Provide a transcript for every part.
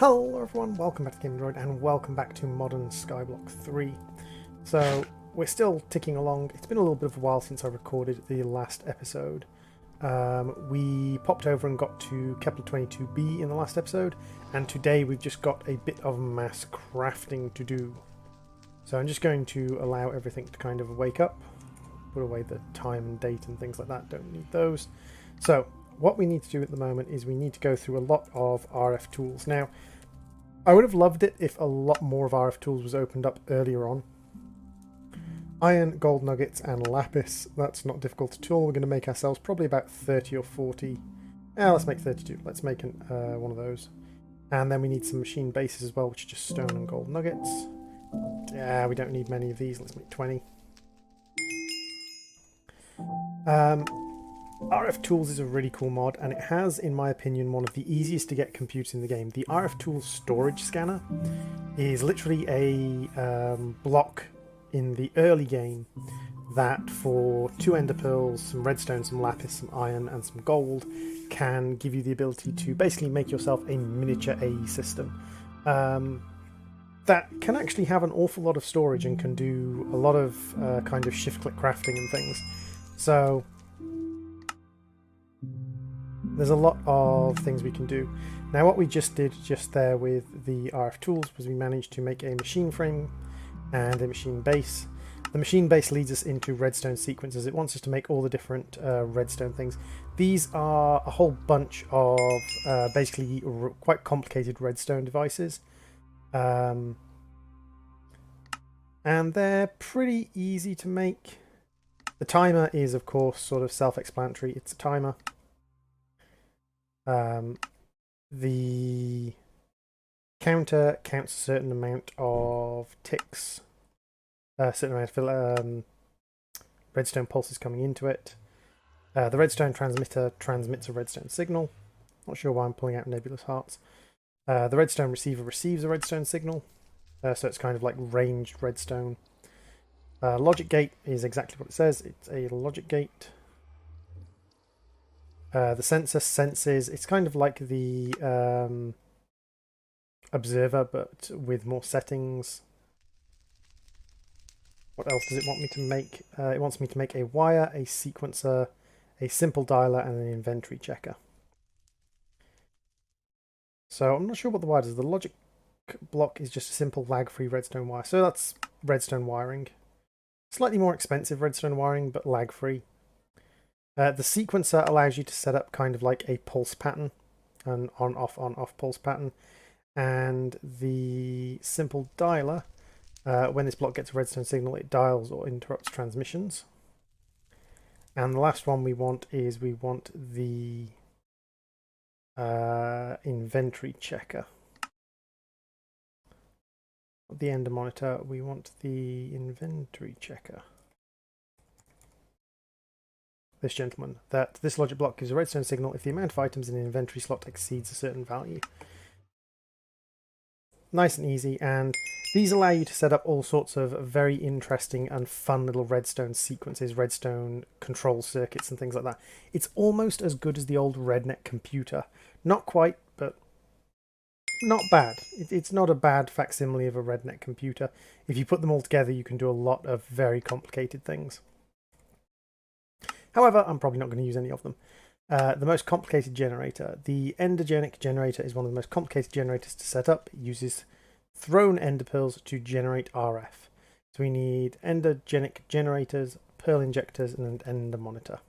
Hello everyone, welcome back to Game Droid and welcome back to modern Skyblock 3. So we're still ticking along. It's been a little bit of a while since I recorded the last episode. We popped over and got to Kepler 22b in the last episode, and today we've just got a bit of mass crafting to do. So I'm just going to allow everything to kind of wake up, put away the time and date and things like that, don't need those. So what we need to do at the moment is we need to go through a lot of Rftools. Now, I would have loved it if a lot more of Rftools was opened up earlier on. Iron, gold nuggets and lapis, that's not difficult at all. We're going to make ourselves probably about 30 or 40. Let's make 32. Let's make one of those. And then we need some machine bases as well, which are just stone and gold nuggets. Yeah, we don't need many of these. Let's make 20. Rftools is a really cool mod, and it has, in my opinion, one of the easiest to get computers in the game. The Rftool storage scanner is literally a block in the early game that for 2 ender pearls, some redstone, some lapis, some iron and some gold can give you the ability to basically make yourself a miniature AE system that can actually have an awful lot of storage and can do a lot of kind of shift-click crafting and things. So there's a lot of things we can do. Now what we just did just there with the Rftools was we managed to make a machine frame and a machine base. The machine base leads us into redstone sequences. It wants us to make all the different redstone things. These are a whole bunch of basically quite complicated redstone devices. And they're pretty easy to make. The timer is, of course, sort of self-explanatory. It's a timer. The counter counts a certain amount of ticks, a certain amount of redstone pulses coming into it. The redstone transmitter transmits a redstone signal. Not sure why I'm pulling out nebulous hearts. The redstone receiver receives a redstone signal, so it's kind of like ranged redstone. Logic gate is exactly what it says. It's a logic gate. The sensor senses. It's kind of like the observer, but with more settings. What else does it want me to make? It wants me to make a wire, a sequencer, a simple dialer, and an inventory checker. So I'm not sure what the wire does. The logic block is just a simple lag-free redstone wire. So that's redstone wiring. Slightly more expensive redstone wiring, but lag-free. The sequencer allows you to set up kind of like a pulse pattern, an on-off pulse pattern. And the simple dialer, when this block gets a redstone signal, it dials or interrupts transmissions. And the last one we want is we want the inventory checker. The ender monitor, we want the inventory checker. This gentleman, that this logic block gives a redstone signal if the amount of items in an inventory slot exceeds a certain value. Nice and easy, and these allow you to set up all sorts of very interesting and fun little redstone sequences, redstone control circuits and things like that. It's almost as good as the old redneck computer. Not quite, but not bad. It's not a bad facsimile of a redneck computer. If you put them all together, you can do a lot of very complicated things. However, I'm probably not going to use any of them. The most complicated generator. The endergenic generator is one of the most complicated generators to set up. It uses thrown ender pearls to generate RF. So we need endergenic generators, pearl injectors, and an ender monitor.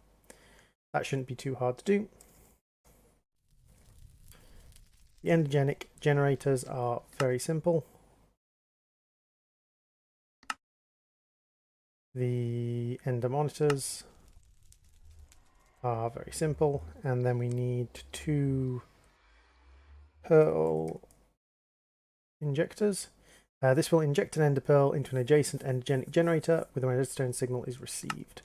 That shouldn't be too hard to do. The endergenic generators are very simple. The ender monitors are very simple, and then we need 2 pearl injectors. This will inject an ender pearl into an adjacent endergenic generator when the redstone signal is received.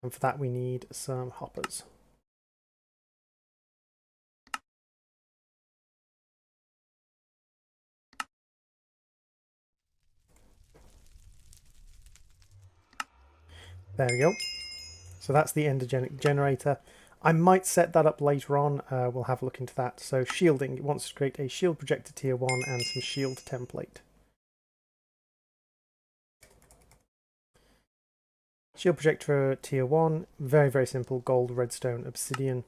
And for that we need some hoppers. There we go. So that's the endergenic generator. I might set that up later on. We'll have a look into that. So shielding, it wants to create a shield projector tier 1 and some shield template. Shield projector tier 1, very, very simple, gold, redstone, obsidian.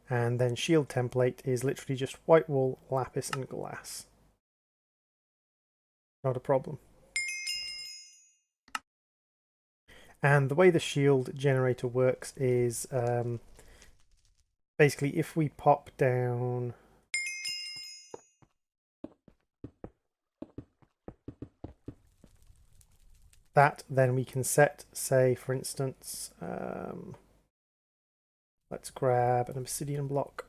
And then shield template is literally just white wool, lapis, and glass. Not a problem. And the way the shield generator works is basically if we pop down that, then we can set, say, for instance, let's grab an obsidian block.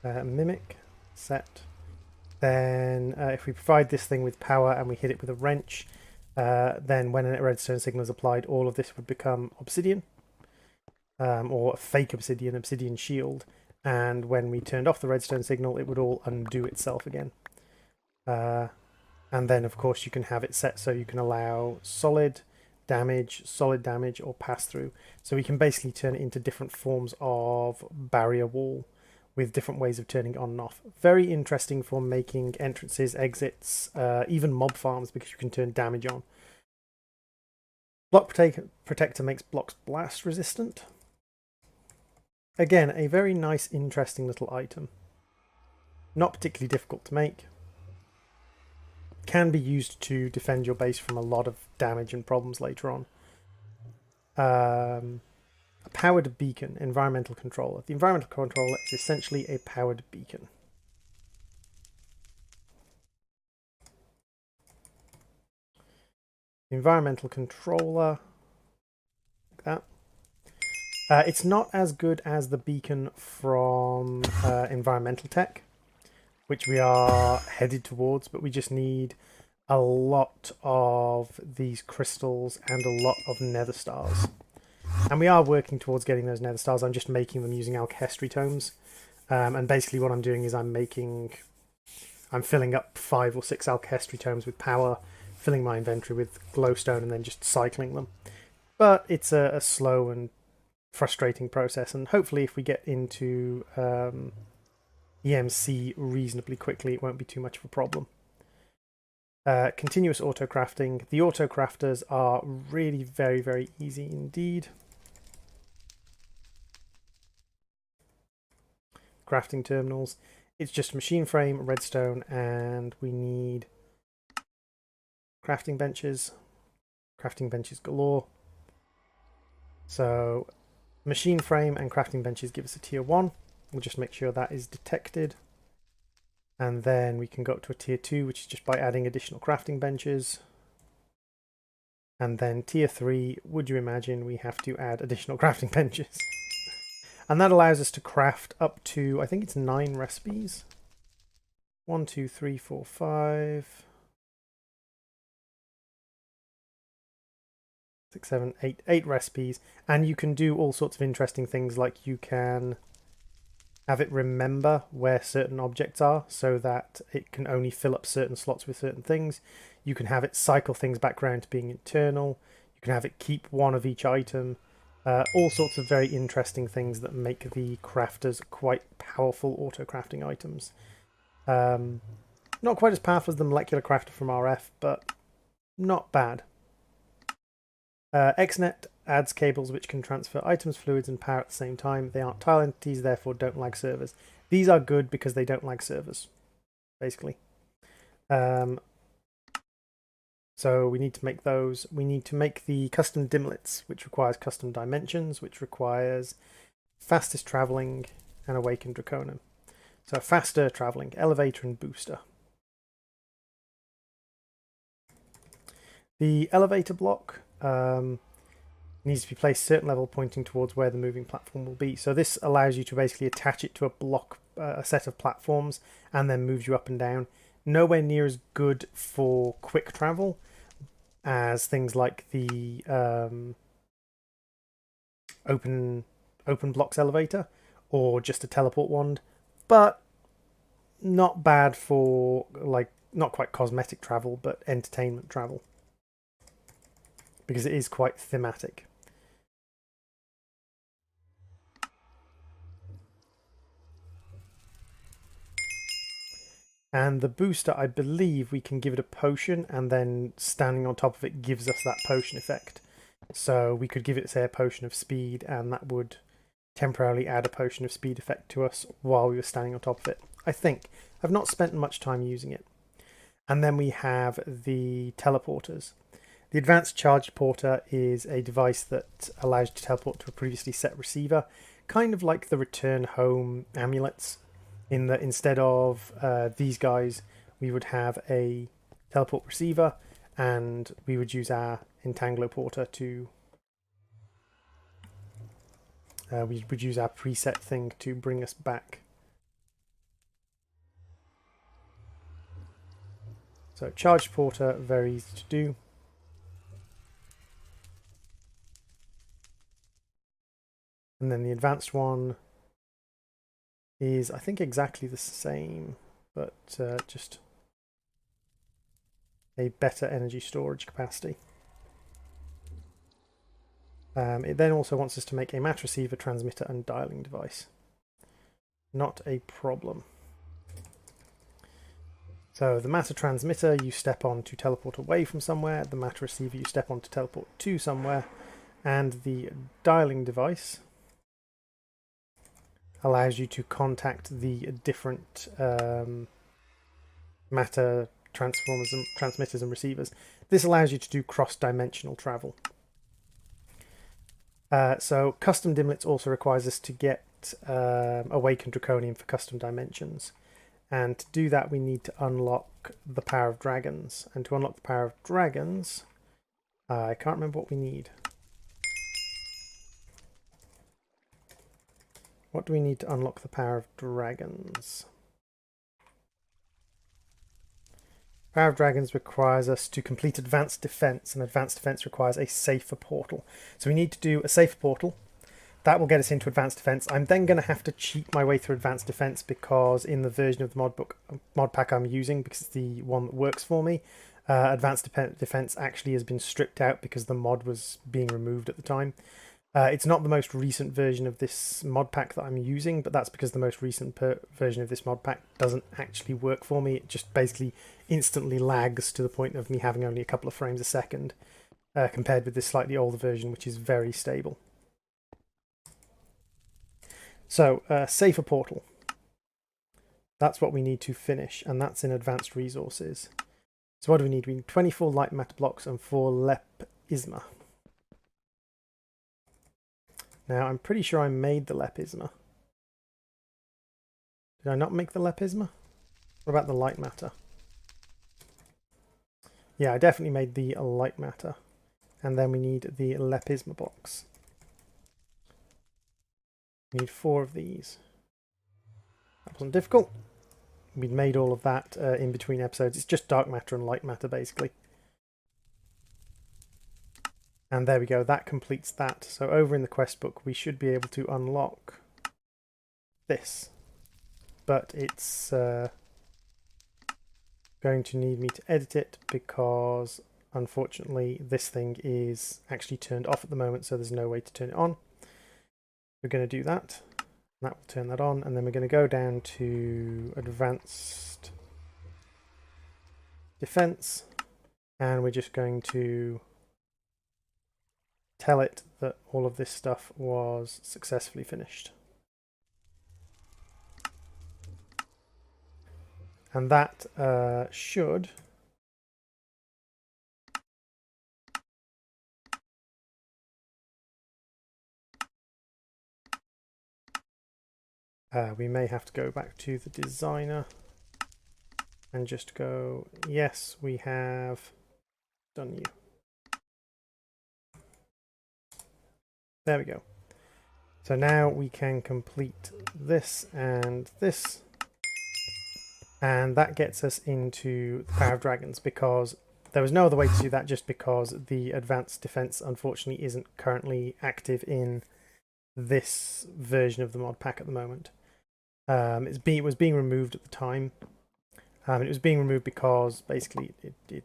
Mimic, set. Then if we provide this thing with power and we hit it with a wrench, then when a redstone signal is applied, all of this would become obsidian, or a fake obsidian shield. And when we turned off the redstone signal, it would all undo itself again. And then, of course, you can have it set so you can allow solid damage, or pass-through. So we can basically turn it into different forms of barrier wall with different ways of turning it on and off. Very interesting for making entrances, exits, even mob farms, because you can turn damage on. Block Protector makes blocks blast resistant. Again, a very nice, interesting little item. Not particularly difficult to make. Can be used to defend your base from a lot of damage and problems later on. A powered beacon, environmental controller. The environmental controller is essentially a powered beacon. Environmental controller, like that. It's not as good as the beacon from environmental tech, which we are headed towards, but we just need a lot of these crystals and a lot of nether stars. And we are working towards getting those nether stars. I'm just making them using alchemy tomes. And basically what I'm doing is I'm filling up 5 or 6 alchemy tomes with power, filling my inventory with glowstone, and then just cycling them. But it's a slow and frustrating process, and hopefully if we get into EMC reasonably quickly, it won't be too much of a problem. Continuous auto crafting. The auto crafters are really very, very easy indeed. Crafting terminals. It's just machine frame, redstone, and we need crafting benches. Crafting benches galore. So machine frame and crafting benches give us a tier 1. We'll just make sure that is detected. And then we can go up to a tier 2, which is just by adding additional crafting benches. And then tier 3, would you imagine we have to add additional crafting benches? And that allows us to craft up to, I think it's 9 recipes. 1, 2, 3, 4, 5, 6, 7, 8, 8 recipes. And you can do all sorts of interesting things, like you can have it remember where certain objects are so that it can only fill up certain slots with certain things. You can have it cycle things back around to being internal. You can have it keep one of each item. All sorts of very interesting things that make the crafters quite powerful auto-crafting items. Not quite as powerful as the molecular crafter from RF, but not bad. XNet adds cables which can transfer items, fluids, and power at the same time. They aren't tile entities, therefore don't lag servers. These are good because they don't lag servers, basically. So we need to make those. We need to make the custom dimlets, which requires custom dimensions, which requires fastest traveling and awakened draconum. So faster traveling, elevator and booster. The elevator block needs to be placed a certain level pointing towards where the moving platform will be. So this allows you to basically attach it to a block, a set of platforms, and then moves you up and down. Nowhere near as good for quick travel as things like the open blocks elevator or just a teleport wand, but not bad for like not quite cosmetic travel, but entertainment travel, because it is quite thematic. And the booster, I believe we can give it a potion, and then standing on top of it gives us that potion effect. So we could give it, say, a potion of speed, and that would temporarily add a potion of speed effect to us while we were standing on top of it. I think. I've not spent much time using it. And then we have the teleporters. The advanced charge porter is a device that allows you to teleport to a previously set receiver, kind of like the return home amulets, in that instead of these guys, we would have a teleport receiver, and we would use our entangler porter to we would use our preset thing to bring us back. So charge porter, very easy to do. And then the advanced one is, I think, exactly the same, but just a better energy storage capacity. It then also wants us to make a mat receiver, transmitter, and dialing device. Not a problem. So the matter transmitter you step on to teleport away from somewhere, the matter receiver you step on to teleport to somewhere, and the dialing device allows you to contact the different matter transformers and transmitters and receivers. This allows you to do cross-dimensional travel. So custom dimlets also requires us to get Awakened Draconium for custom dimensions. And to do that, we need to unlock the Power of Dragons. And to unlock the Power of Dragons, I can't remember what we need. What do we need to unlock the Power of Dragons? Power of Dragons requires us to complete Advanced Defense, and Advanced Defense requires a safer portal. So we need to do a safer portal. That will get us into Advanced Defense. I'm then going to have to cheat my way through Advanced Defense, because in the version of the mod pack I'm using, because it's the one that works for me, Advanced Defense actually has been stripped out because the mod was being removed at the time. It's not the most recent version of this mod pack that I'm using, but that's because the most recent version of this mod pack doesn't actually work for me. It just basically instantly lags to the point of me having only a couple of frames a second, compared with this slightly older version, which is very stable. So, safer portal. That's what we need to finish, and that's in advanced resources. So what do we need? We need 24 light matter blocks and 4 lepisma. Now, I'm pretty sure I made the lepisma. Did I not make the lepisma? What about the light matter? Yeah, I definitely made the light matter. And then we need the lepisma blocks. We need 4 of these. That wasn't difficult. We'd made all of that in between episodes. It's just dark matter and light matter, basically. And there we go, that completes that. So over in the quest book, we should be able to unlock this. But it's going to need me to edit it, because unfortunately this thing is actually turned off at the moment, so there's no way to turn it on. We're going to do that. That will turn that on, and then we're going to go down to Advanced Defense, and we're just going to tell it that all of this stuff was successfully finished. And that should we may have to go back to the designer and just go, yes, we have done you. There we go. So now we can complete this and this. And that gets us into the Power of Dragons, because there was no other way to do that, just because the Advanced Defense unfortunately isn't currently active in this version of the mod pack at the moment. It was being removed at the time. It was being removed because basically it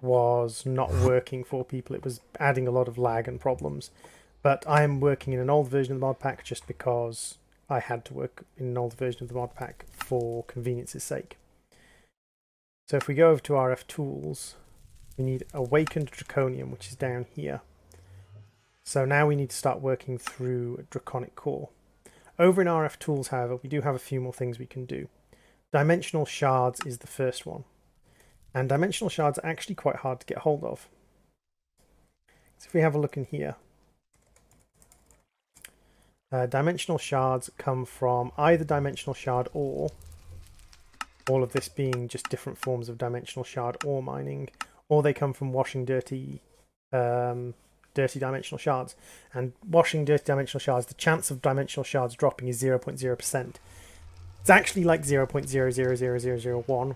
was not working for people. It was adding a lot of lag and problems. But I am working in an old version of the mod pack just because I had to work in an old version of the mod pack for convenience's sake. So if we go over to Rftools, we need Awakened Draconium, which is down here. So now we need to start working through Draconic Core. Over in Rftools, however, we do have a few more things we can do. Dimensional Shards is the first one. And Dimensional Shards are actually quite hard to get hold of. So if we have a look in here, Dimensional Shards come from either Dimensional Shard ore, all of this being just different forms of Dimensional Shard ore mining, or they come from washing dirty dimensional shards. And washing dirty dimensional shards, the chance of dimensional shards dropping is 0.0%. It's actually like 0.000001.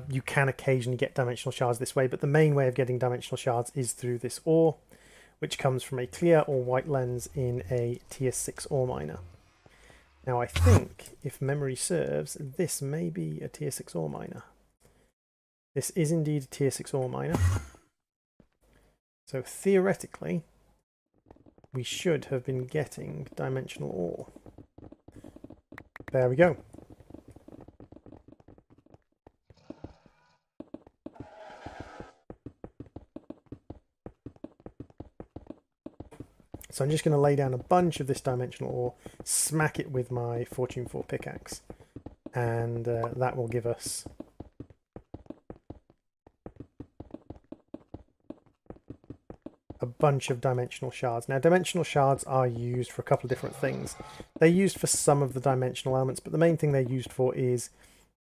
You can occasionally get dimensional shards this way, but the main way of getting dimensional shards is through this ore, which comes from a clear or white lens in a tier 6 ore miner. Now I think, if memory serves, this may be a tier 6 ore miner. This is indeed a tier 6 ore miner. So theoretically, we should have been getting dimensional ore. There we go. So I'm just going to lay down a bunch of this dimensional ore, smack it with my Fortune 4 pickaxe, and that will give us a bunch of dimensional shards. Now, dimensional shards are used for a couple of different things. They're used for some of the dimensional elements, but the main thing they're used for is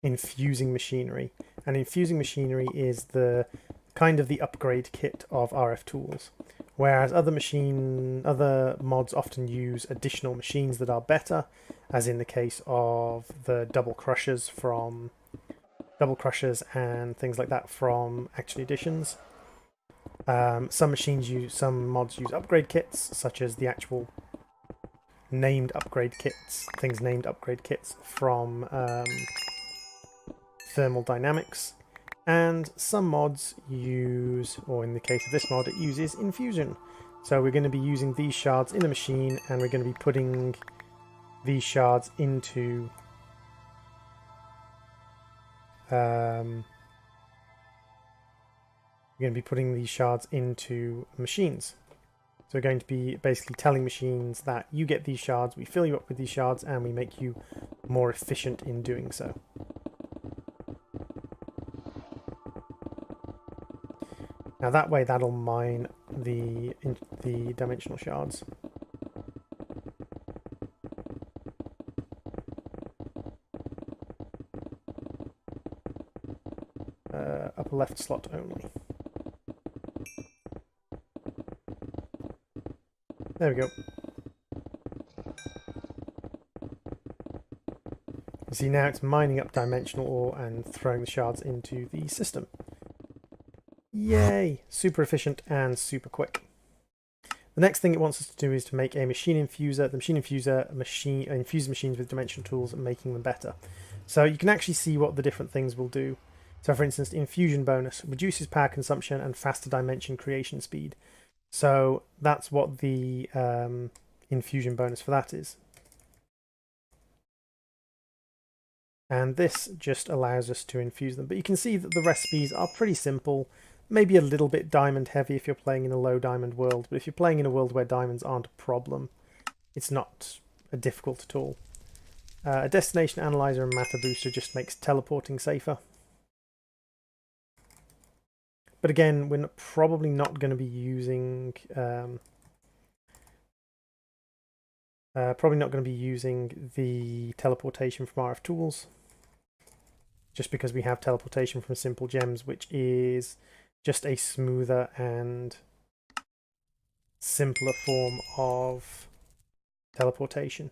infusing machinery. And infusing machinery is the kind of the upgrade kit of Rftools. Whereas other mods often use additional machines that are better, as in the case of the double crushers and things like that from Actual Editions. Some mods use upgrade kits, such as the actual named upgrade kits, from Thermal Dynamics. And some mods use, or in the case of this mod, it uses infusion. So we're going to be using these shards in a machine, and we're going to be putting these shards into machines. So we're going to be basically telling machines that you get these shards, we fill you up with these shards, and we make you more efficient in doing so. Now that way that'll mine the dimensional shards. Upper left slot only. There we go. You see now it's mining up dimensional ore and throwing the shards into the system. Yay! Super efficient and super quick. The next thing it wants us to do is to make a machine infuser. The machine infuser infuses machines with dimensional tools and making them better. So you can actually see what the different things will do. So for instance, infusion bonus reduces power consumption and faster dimension creation speed. So that's what the infusion bonus for that is. And this just allows us to infuse them. But you can see that the recipes are pretty simple. Maybe a little bit diamond heavy if you're playing in a low diamond world, but if you're playing in a world where diamonds aren't a problem, it's not difficult at all. A destination analyzer and matter booster just makes teleporting safer. But again, we're probably not going to be using the teleportation from Rftools, just because we have teleportation from Simple Gems, which is just a smoother and simpler form of teleportation.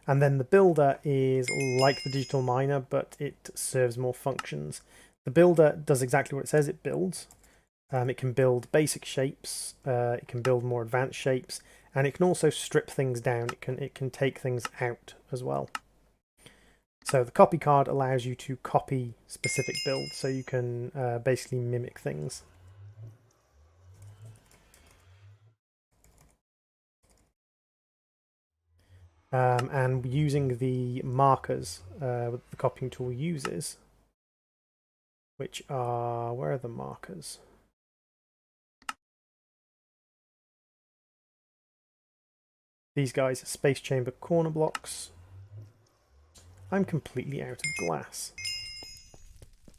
And then the builder is like the digital miner, but it serves more functions. The builder does exactly what it says it builds. It can build basic shapes, it can build more advanced shapes, and it can also strip things down. It can take things out as well. So the copy card allows you to copy specific builds, so you can basically mimic things. And using the markers the copying tool uses, which are, where are the markers? These guys are space chamber corner blocks. I'm completely out of glass.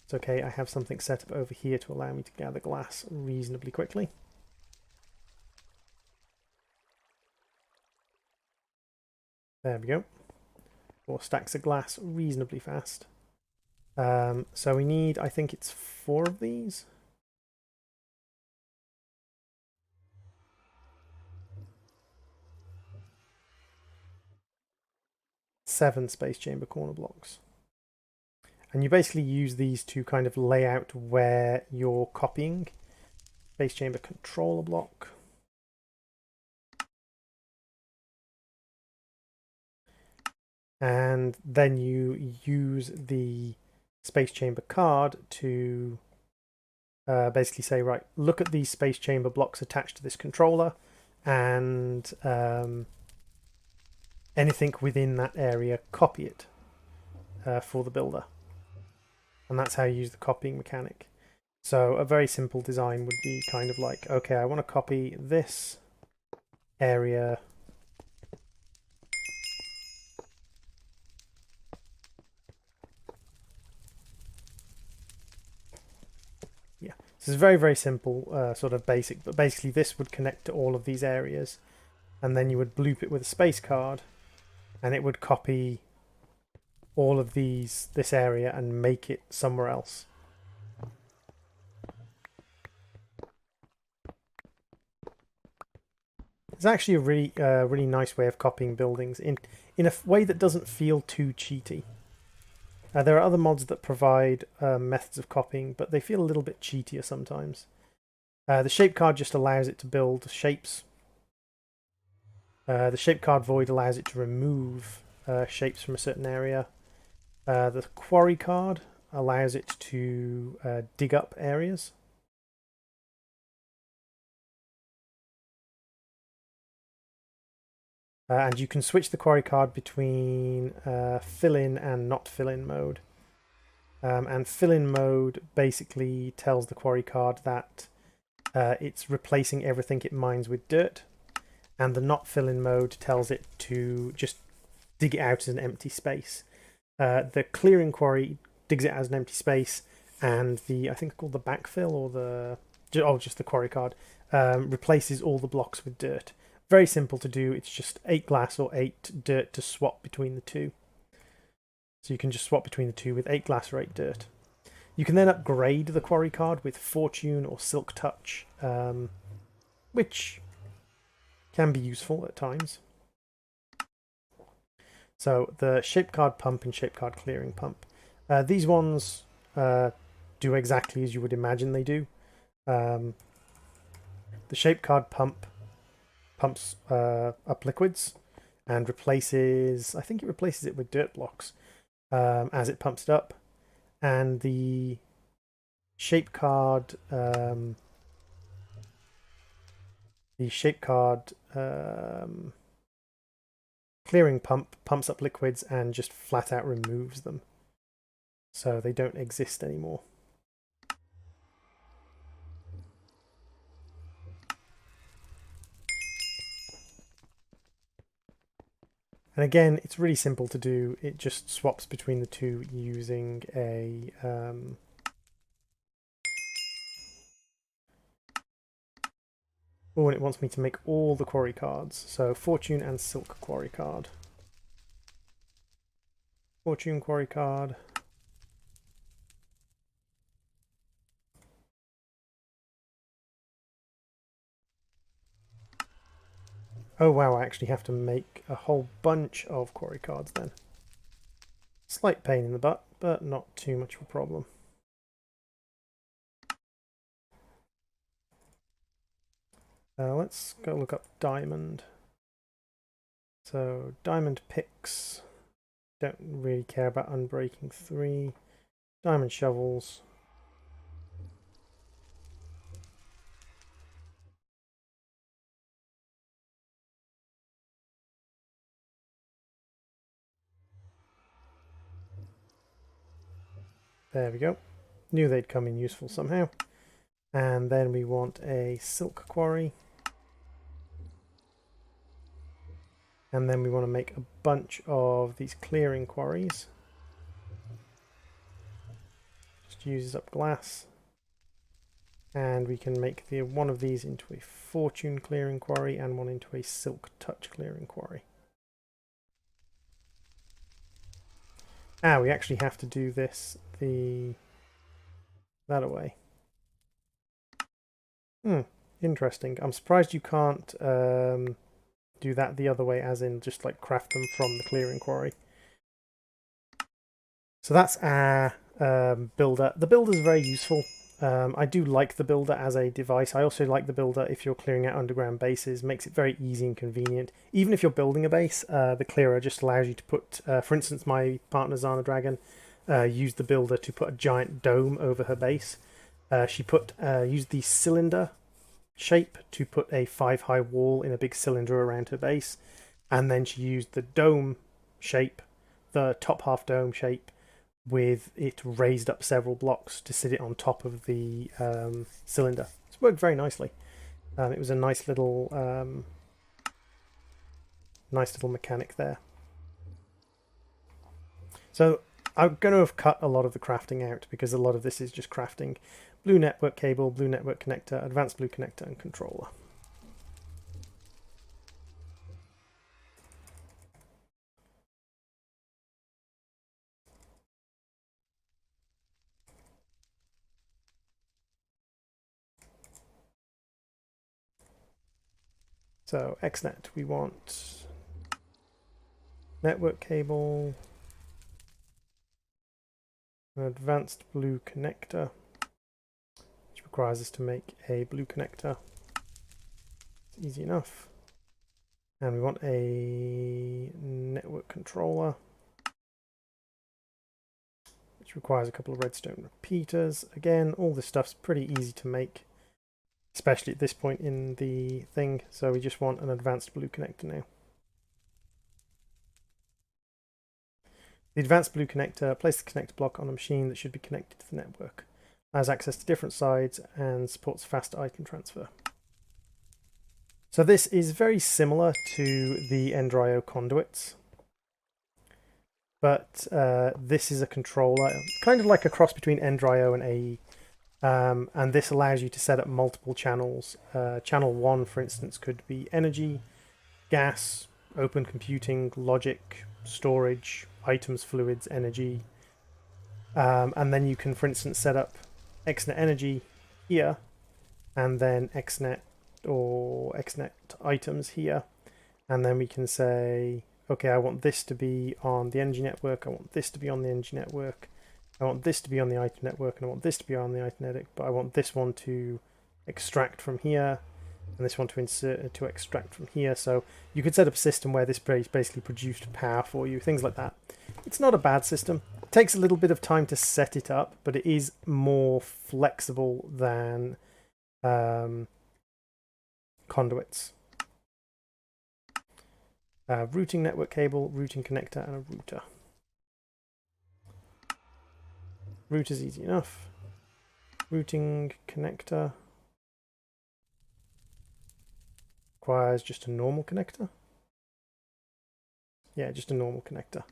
It's okay, I have something set up over here to allow me to gather glass reasonably quickly. There we go. 4 stacks of glass reasonably fast. So we need, I think it's 4 of these. Seven space chamber corner blocks. And you basically use these to kind of lay out where you're copying. Space chamber controller block. And then you use the space chamber card to basically say, right, look at these space chamber blocks attached to this controller, and anything within that area, copy it for the builder. And that's how you use the copying mechanic. So a very simple design would be kind of like, okay, I want to copy this area This is very, very simple, sort of basic, but basically this would connect to all of these areas, and then you would bloop it with a space card, and it would copy all of this area and make it somewhere else. It's actually a really nice way of copying buildings in a way that doesn't feel too cheaty. There are other mods that provide methods of copying, but they feel a little bit cheatier sometimes. The shape card just allows it to build shapes. The shape card void allows it to remove shapes from a certain area. The quarry card allows it to dig up areas. And you can switch the quarry card between fill-in and not fill-in mode. And fill-in mode basically tells the quarry card that it's replacing everything it mines with dirt, and the not fill-in mode tells it to just dig it out as an empty space. The clearing quarry digs it as an empty space, and the, I think called the backfill, or the, just the quarry card, replaces all the blocks with dirt. Very simple to do. It's just 8 glass or 8 dirt to swap between the two. So you can just swap between the two with 8 glass or 8 dirt. You can then upgrade the quarry card with Fortune or Silk Touch, which can be useful at times. So the shape card pump and shape card clearing pump. These ones do exactly as you would imagine they do. The shape card pump pumps up liquids and replaces, I think it replaces it with dirt blocks as it pumps it up. And the shape card clearing pump pumps up liquids and just flat out removes them, so they don't exist anymore. And again, it's really simple to do. It just swaps between the two using a oh, and it wants me to make all the quarry cards. So Fortune and Silk quarry card. Fortune quarry card. Oh wow, I actually have to make a whole bunch of quarry cards then. Slight pain in the butt, but not too much of a problem. Let's go look up diamond. So diamond picks, Don't really care about unbreaking 3. Diamond shovels. There we go. Knew they'd come in useful somehow. And then we want a silk quarry. And then we want to make a bunch of these clearing quarries. Just uses up glass. And we can make one of these into a fortune clearing quarry and one into a silk touch clearing quarry. Ah, we actually have to do this that away. Interesting. I'm surprised you can't do that the other way, as in just like craft them from the clearing quarry. So that's our builder. The builder is very useful. I do like the builder as a device. I also like the builder if you're clearing out underground bases. Makes it very easy and convenient. Even if you're building a base, the clearer just allows you to put, for instance, my partner Zana Dragon used the builder to put a giant dome over her base. She used the cylinder shape to put a 5-high wall in a big cylinder around her base, and then she used the dome shape, the top half dome shape, with it raised up several blocks to sit it on top of the cylinder. It's worked very nicely. It was a nice little mechanic there. So I'm going to have cut a lot of the crafting out because a lot of this is just crafting. Blue network cable, blue network connector, advanced blue connector, and controller. So XNet, we want network cable, an advanced blue connector, which requires us to make a blue connector. It's easy enough. And we want a network controller, which requires a couple of redstone repeaters. Again, all this stuff's pretty easy to make, especially at this point in the thing. So we just want an advanced blue connector now. The advanced blue connector, place the connector block on a machine that should be connected to the network. Has access to different sides and supports fast item transfer. So this is very similar to the Ender.io conduits, but this is a controller, kind of like a cross between Ender.io and AE. And this allows you to set up multiple channels. Channel 1, for instance, could be energy, gas, open computing, logic, storage, items, fluids, energy. And then you can, for instance, set up XNet energy here, and then XNet or XNet items here. And then we can say, okay, I want this to be on the energy network, I want this to be on the energy network, I want this to be on the item network, and I want this to be on the item network, but I want this one to extract from here, and this one to insert to extract from here. So you could set up a system where this basically produced power for you, things like that. It's not a bad system. It takes a little bit of time to set it up, but it is more flexible than conduits. Routing network cable, routing connector, and a router. Router's easy enough. Routing connector requires just a normal connector. Yeah, just a normal connector.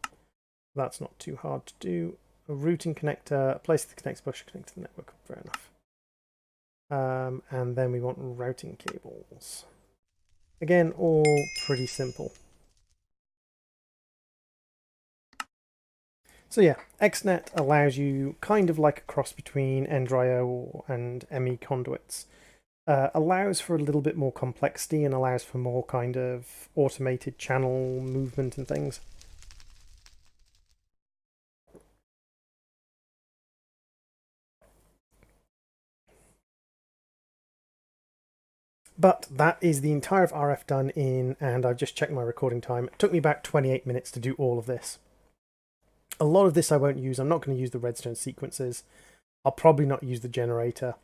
That's not too hard to do. A routing connector, place the connector bush, connect to the network. Fair enough. And then we want routing cables. Again, all pretty simple. So yeah, XNet allows you kind of like a cross between Ender.io and ME conduits. Allows for a little bit more complexity and allows for more kind of automated channel movement and things. But that is the entire of RF done in, and I've just checked my recording time. It took me about 28 minutes to do all of this. A lot of this I won't use. I'm not going to use the redstone sequences. I'll probably not use the generator.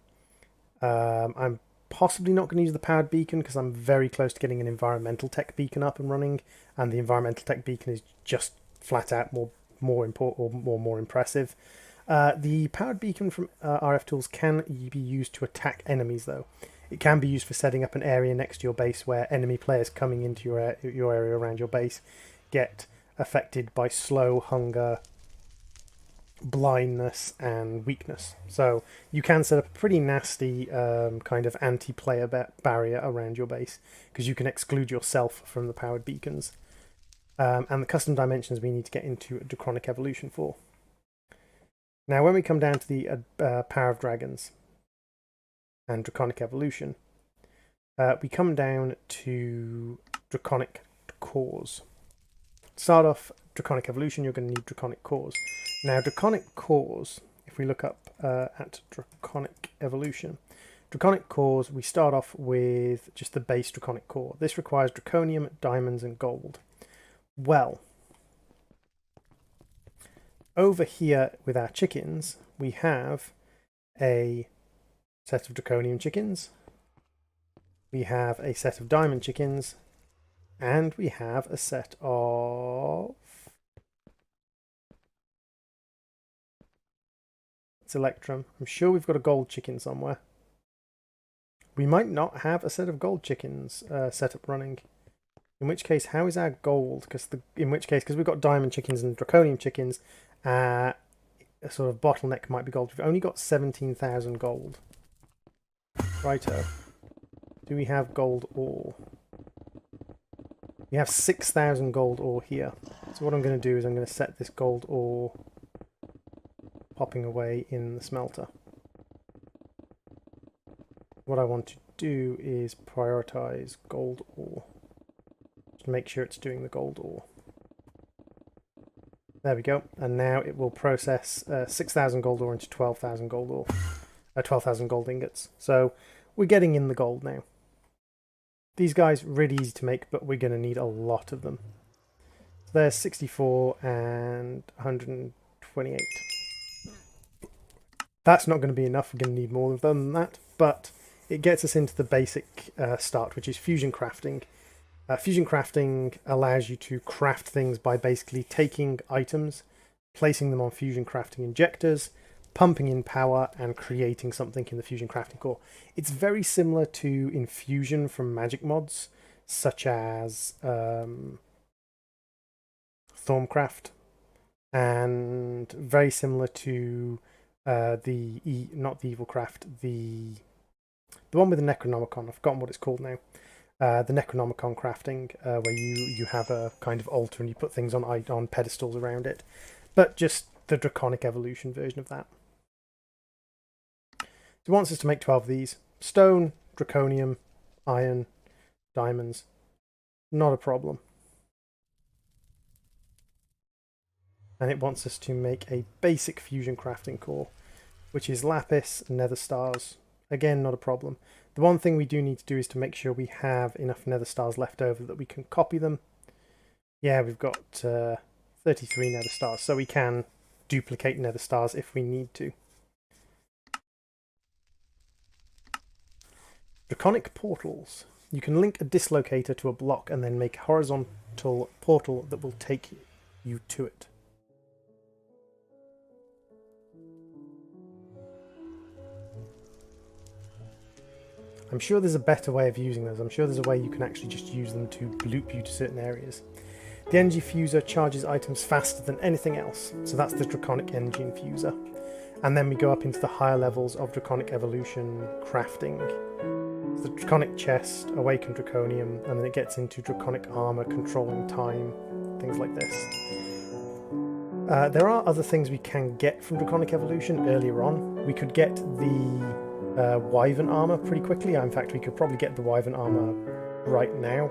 I'm possibly not going to use the powered beacon because I'm very close to getting an environmental tech beacon up and running, and the environmental tech beacon is just flat out more impressive. The powered beacon from Rftools can be used to attack enemies, though. It can be used for setting up an area next to your base where enemy players coming into your area around your base get affected by slow, hunger, blindness, and weakness. So you can set up a pretty nasty kind of anti-player barrier around your base because you can exclude yourself from the powered beacons. And the custom dimensions we need to get into a Draconic Evolution for. Now, when we come down to the Power of Dragons and Draconic Evolution, we come down to Draconic Cores. To start off Draconic Evolution, you're going to need Draconic Cores. Now, Draconic Cores, if we look up at Draconic Evolution, Draconic Cores, we start off with just the base Draconic Core. This requires Draconium, Diamonds, and Gold. Well, over here with our chickens, we have a set of Draconium chickens, we have a set of Diamond chickens, and we have a set of Electrum. I'm sure we've got a gold chicken somewhere. We might not have a set of gold chickens set up running. In which case, how is our gold? Because we've got diamond chickens and draconium chickens, a sort of bottleneck might be gold. We've only got 17,000 gold. Righto. Do we have gold ore? We have 6,000 gold ore here. So what I'm going to do is I'm going to set this gold ore popping away in the smelter. What I want to do is prioritize gold ore. To make sure it's doing the gold ore. There we go. And now it will process 6,000 gold ore into 12,000 gold ore. 12,000 gold ingots. So we're getting in the gold now. These guys really easy to make, but we're going to need a lot of them. So there's 64 and 128. That's not going to be enough. We're going to need more of them than that, but it gets us into the basic start, which is fusion crafting. Fusion crafting allows you to craft things by basically taking items, placing them on fusion crafting injectors, pumping in power, and creating something in the fusion crafting core. It's very similar to infusion from magic mods, such as Thorncraft, and very similar to not the Evilcraft, the one with the Necronomicon. I've forgotten what it's called now. The Necronomicon crafting, where you have a kind of altar and you put things on pedestals around it, but just the Draconic Evolution version of that. So it wants us to make 12 of these. Stone, Draconium, Iron, Diamonds. Not a problem. And it wants us to make a basic fusion crafting core, which is Lapis and Nether Stars. Again, not a problem. The one thing we do need to do is to make sure we have enough Nether Stars left over that we can copy them. Yeah, we've got 33 Nether Stars, so we can duplicate Nether Stars if we need to. Draconic Portals. You can link a dislocator to a block and then make a horizontal portal that will take you to it. I'm sure there's a better way of using those. I'm sure there's a way you can actually just use them to loop you to certain areas. The energy fuser charges items faster than anything else, so that's the Draconic Energy Infuser. And then we go up into the higher levels of Draconic Evolution crafting. The Draconic Chest, Awakened Draconium, and then it gets into Draconic Armor, controlling time, things like this. There are other things we can get from Draconic Evolution earlier on. We could get the Wyvern armor pretty quickly. In fact, we could probably get the Wyvern armor right now.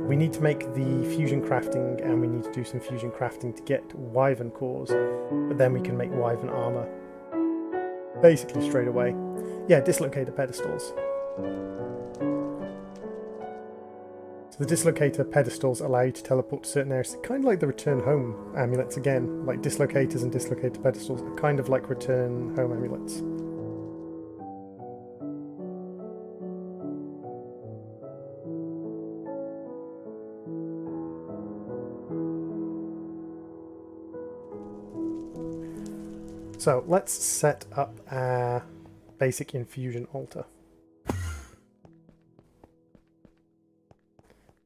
We need to make the fusion crafting, and we need to do some fusion crafting to get Wyvern cores, but then we can make Wyvern armor basically straight away. Yeah, dislocator pedestals. So the dislocator pedestals allow you to teleport to certain areas, kind of like the return home amulets again. Like dislocators and dislocator pedestals are kind of like return home amulets. So let's set up our basic infusion altar.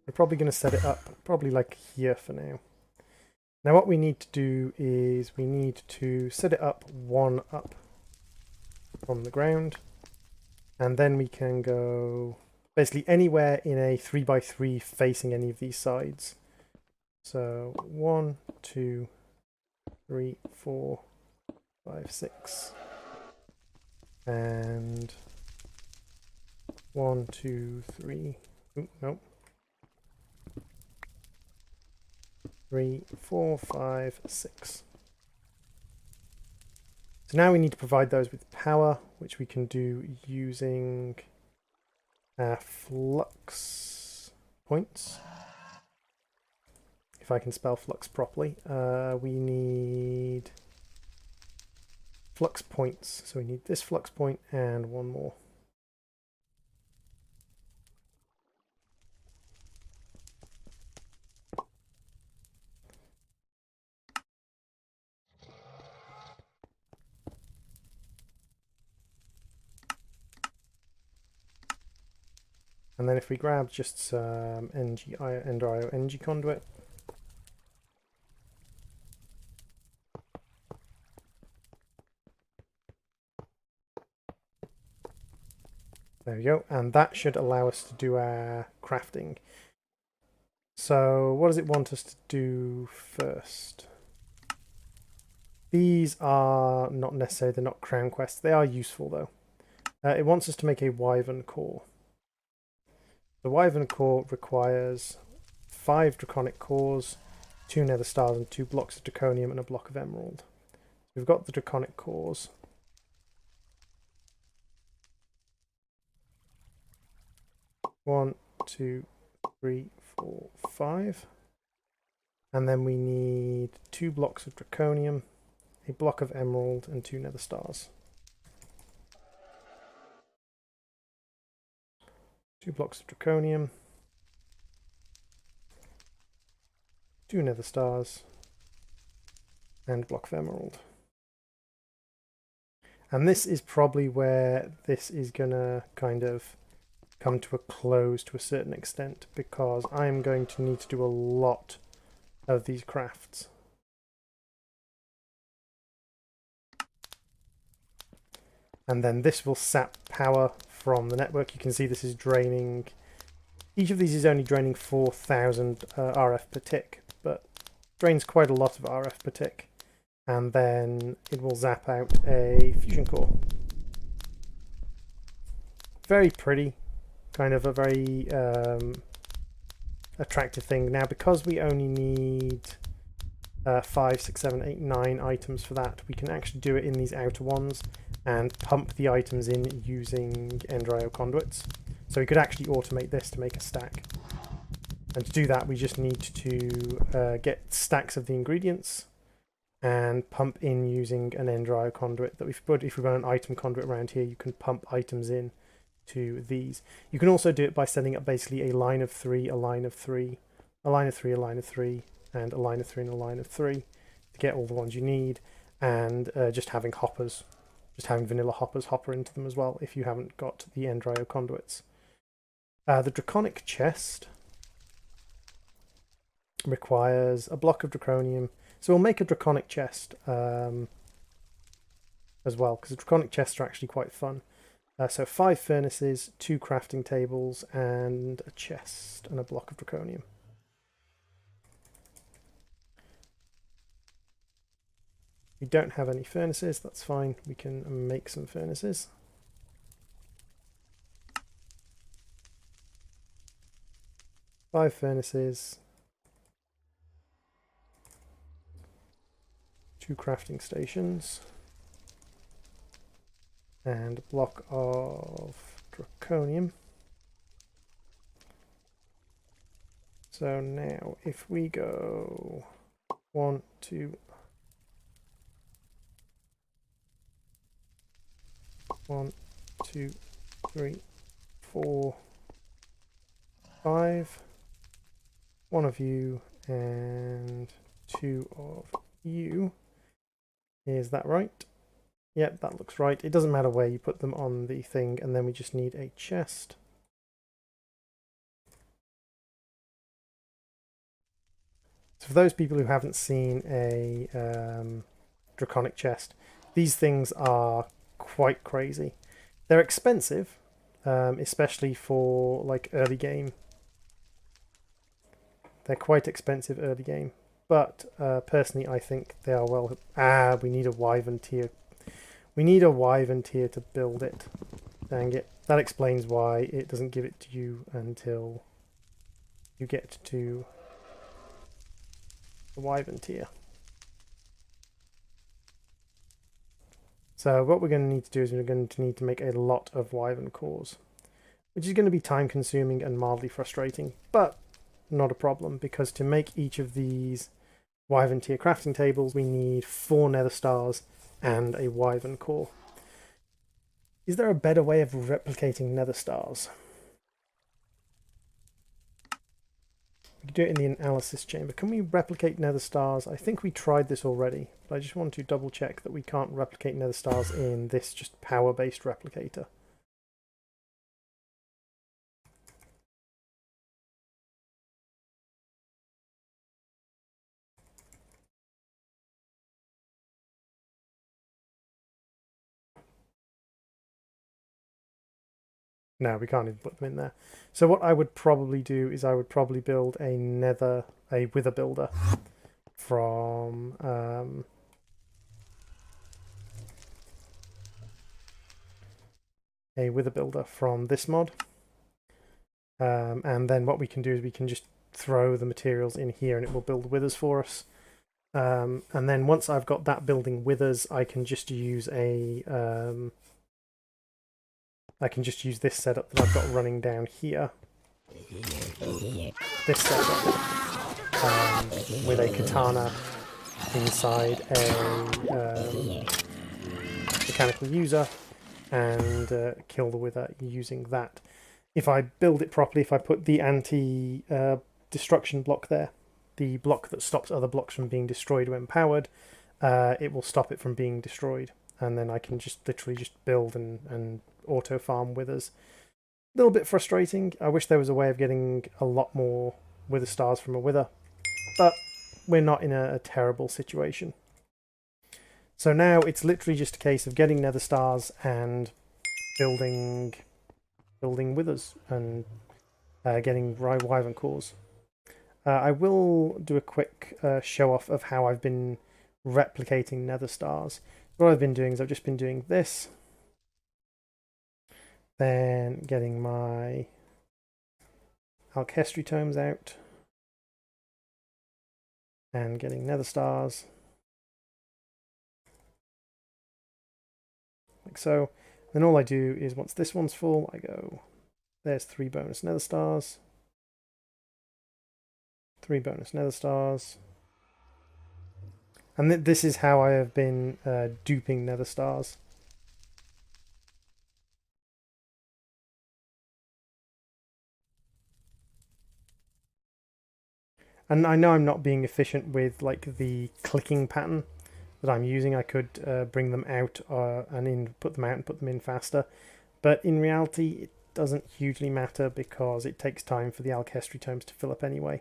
We're probably going to set it up probably like here for now. Now what we need to do is we need to set it up one up from the ground, and then we can go basically anywhere in a 3x3 facing any of these sides. So 1, 2, 3, 4, 5, 6, and 1, 2, 3. Ooh, nope. 3, 4, 5, 6. So now we need to provide those with power, which we can do using our flux points. If I can spell flux properly, we need flux points. So we need this flux point and one more. And then if we grab just some Ender.io energy conduit, there we go, and that should allow us to do our crafting. So what does it want us to do first? These are not necessary, they're not crown quests. They are useful though. It wants us to make a wyvern core. The wyvern core requires 5 draconic cores, 2 nether stars and 2 blocks of draconium and a block of emerald. We've got the draconic cores. One, 2, 3, 4, 5. And then we need 2 blocks of draconium, a block of emerald and 2 nether stars. 2 blocks of draconium, 2 nether stars, and a block of emerald. And this is probably where this is gonna kind of come to a close to a certain extent, because I'm going to need to do a lot of these crafts. And then this will sap power from the network. You can see this is draining, each of these is only draining 4,000 RF per tick, but drains quite a lot of RF per tick. And then it will zap out a fusion core. Very pretty, kind of a very attractive thing. Now because we only need 5, 6, 7, 8, 9 items for that, we can actually do it in these outer ones and pump the items in using Ender.io conduits. So we could actually automate this to make a stack. And to do that we just need to get stacks of the ingredients and pump in using an Ender.io conduit that we've put. If we run an item conduit around here, you can pump items in to these. You can also do it by setting up basically a line of 3, a line of 3, a line of 3, a line of 3, and a line of 3 and a line of 3 to get all the ones you need, and just having hoppers, just having vanilla hoppers hopper into them as well if you haven't got the Ender.io conduits. The draconic chest requires a block of draconium, so we'll make a draconic chest as well, because the draconic chests are actually quite fun. So 5 furnaces, 2 crafting tables, and a chest and a block of draconium. We don't have any furnaces, that's fine, we can make some furnaces. Five furnaces, 2 crafting stations, and a block of draconium. So now if we go 1, 2, 1, 2, 3, 4, 5, 1 of you and 2 of you. Is that right? Yep, that looks right. It doesn't matter where you put them on the thing, and then we just need a chest. So for those people who haven't seen a draconic chest, these things are quite crazy. They're expensive, especially for like early game. They're quite expensive early game, but personally I think they are well... we need a wyvern tier. We need a wyvern tier to build it. Dang it. That explains why it doesn't give it to you until you get to the wyvern tier. So what we're going to need to do is we're going to need to make a lot of wyvern cores, which is going to be time consuming and mildly frustrating, but not a problem, because to make each of these wyvern tier crafting tables we need 4 nether stars and a wyvern core. Is there a better way of replicating nether stars? We can do it in the analysis chamber. Can we replicate nether stars? I think we tried this already, but I just want to double check that we can't replicate nether stars in this just power-based replicator. No, we can't even put them in there. So what I would probably do is I would probably build a wither builder from this mod. And then what we can do is we can just throw the materials in here and it will build withers for us. And then once I've got that building withers, I can just use this setup that I've got running down here. This setup with a katana inside a mechanical user and kill the wither using that. If I build it properly, if I put the anti-destruction block there, the block that stops other blocks from being destroyed when powered, it will stop it from being destroyed. And then I can just literally just build and auto farm withers. A little bit frustrating. I wish there was a way of getting a lot more wither stars from a wither, but we're not in a terrible situation. So now it's literally just a case of getting nether stars and building withers and getting wyvern cores. I will do a quick show off of how I've been replicating nether stars. What I've been doing is I've just been doing this, then getting my alchemy tomes out and getting nether stars like so. Then all I do is once this one's full, I go, there's 3 bonus nether stars, 3 bonus nether stars. And this is how I have been duping nether stars. And I know I'm not being efficient with like the clicking pattern that I'm using. I could bring them out and put them out and put them in faster. But in reality, it doesn't hugely matter because it takes time for the alchemy tomes to fill up anyway.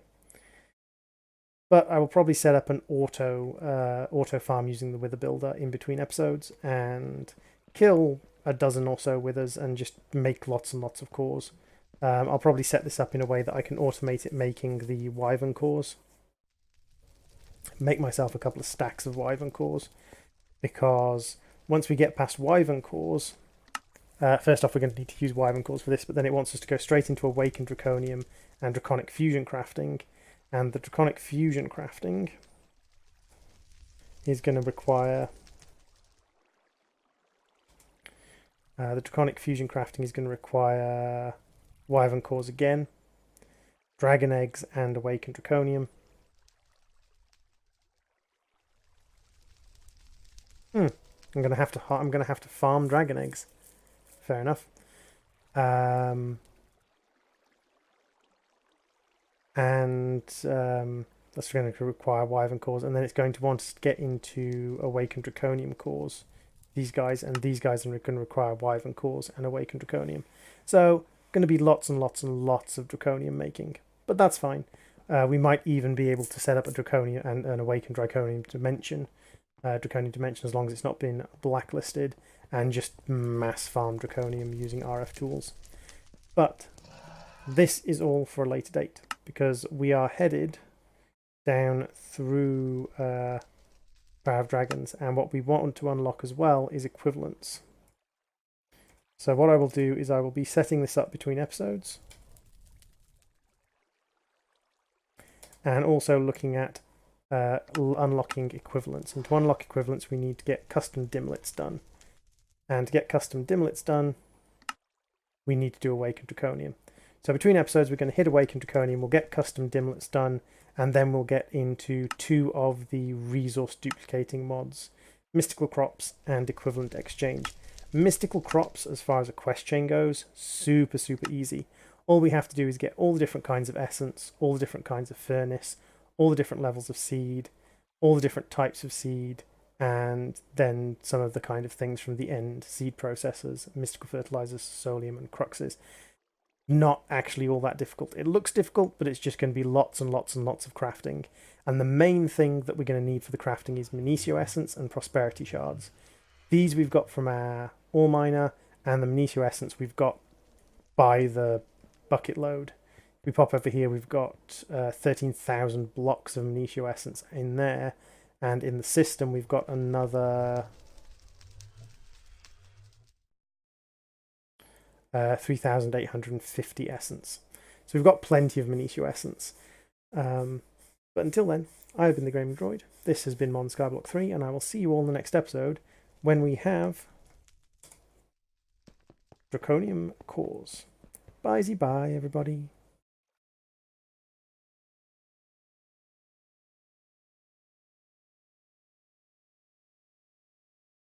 But I will probably set up an auto farm using the wither builder in between episodes and kill a dozen or so withers and just make lots and lots of cores. I'll probably set this up in a way that I can automate it making the wyvern cores. Make myself a couple of stacks of wyvern cores, because once we get past wyvern cores, first off we're going to need to use wyvern cores for this, but then it wants us to go straight into awakened draconium and draconic fusion crafting. And the draconic fusion crafting is going to require wyvern cores again. dragon eggs and awakened draconium. I'm gonna have to farm dragon eggs. Fair enough. That's going to require wyvern cores, and then it's going to want to get into awakened draconium cores. These guys are going to require wyvern cores and awakened draconium. So going to be lots and lots and lots of draconium making, but that's fine. We might even be able to set up a draconium and an awakened draconium dimension, as long as it's not been blacklisted, and just mass farm draconium using Rftools. But this is all for a later date, because we are headed down through Bower of Dragons, and what we want to unlock as well is equivalents. So what I will do is I will be setting this up between episodes, and also looking at unlocking equivalents. And to unlock equivalents, we need to get custom dimlets done. And to get custom dimlets done, we need to do Awakened Draconium. So between episodes, we're going to hit Awakened Draconium, we'll get custom dimlets done, and then we'll get into 2 of the resource duplicating mods, Mystical Crops and Equivalent Exchange. Mystical Crops, as far as a quest chain goes, super easy. All we have to do is get all the different kinds of essence, all the different kinds of furnace, all the different levels of seed, all the different types of seed, and then some of the kind of things from the end seed processors, mystical fertilizers, solium, and cruxes. Not actually all that difficult. It looks difficult, but it's just going to be lots and lots and lots of crafting. And the main thing that we're going to need for the crafting is Minicio Essence and Prosperity Shards. These we've got from our ore miner, and the Minicio Essence we've got by the bucket load. If we pop over here, we've got 13,000 blocks of Minicio Essence in there, and in the system we've got another 3,850 essence. So we've got plenty of Minicio Essence. But until then, I've been the Gaming Droid. This has been Modern Skyblock 3, and I will see you all in the next episode when we have Draconium Cores. Bye-bye, everybody.